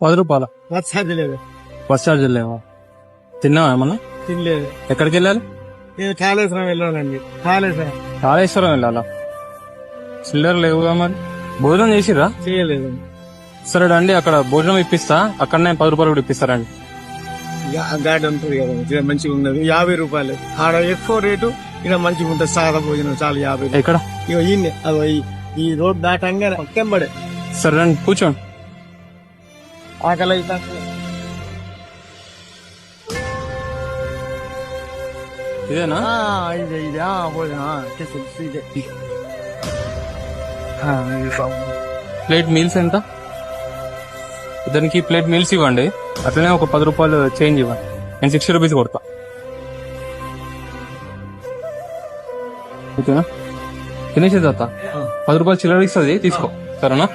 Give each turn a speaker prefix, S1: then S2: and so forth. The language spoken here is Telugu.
S1: ₹10.
S2: బస్ ఛార్జ్ లేదు.
S1: బస్ ఛార్జీలు లేవా? తిన్నావా ఏమన్నా?
S2: తినలేదు.
S1: ఎక్కడికి వెళ్ళాలి?
S2: నేను కాళేశ్వరం వెళ్ళానండి.
S1: కాళేశ్వరం వెళ్ళాలా? చిల్లర లేవుగా మరి. భోజనం చేసిరా?
S2: చేయలేదండి.
S1: సరే అండి, అక్కడ భోజనం ఇప్పిస్తా. అక్కడనే ₹10 కూడా ఇప్పిస్తారండి.
S2: గాడి ఉంటుంది కదా, ఇది మంచిగా ఉన్నది. ₹50 ఆడ ఎక్కువ రేటు, ఇక్కడ మంచిగా ఉంటుంది. సాదా భోజనం చాలా 50.
S1: ఎక్కడ?
S2: ఇగో ఈయన్ని అదో ఈ రోడ్ దాటంగా పక్కెంబడే.
S1: సరే రండి, కూర్చోండి.
S2: ఆకలి అయితే
S1: ఇదేనా?
S2: ఇదే భోజనం ఇదే.
S1: ప్లేట్ మీల్స్ ఎంత? ఇతనికి ప్లేట్ మీల్స్ ఇవ్వండి. అట్లనే ఒక ₹10 చేంజ్ ఇవ్వండి. నేను ₹60 కొడతా. ఓకేనా? తినేసేది అత్త. ₹10 చిల్లర ఇస్తుంది, తీసుకో. సరేనా?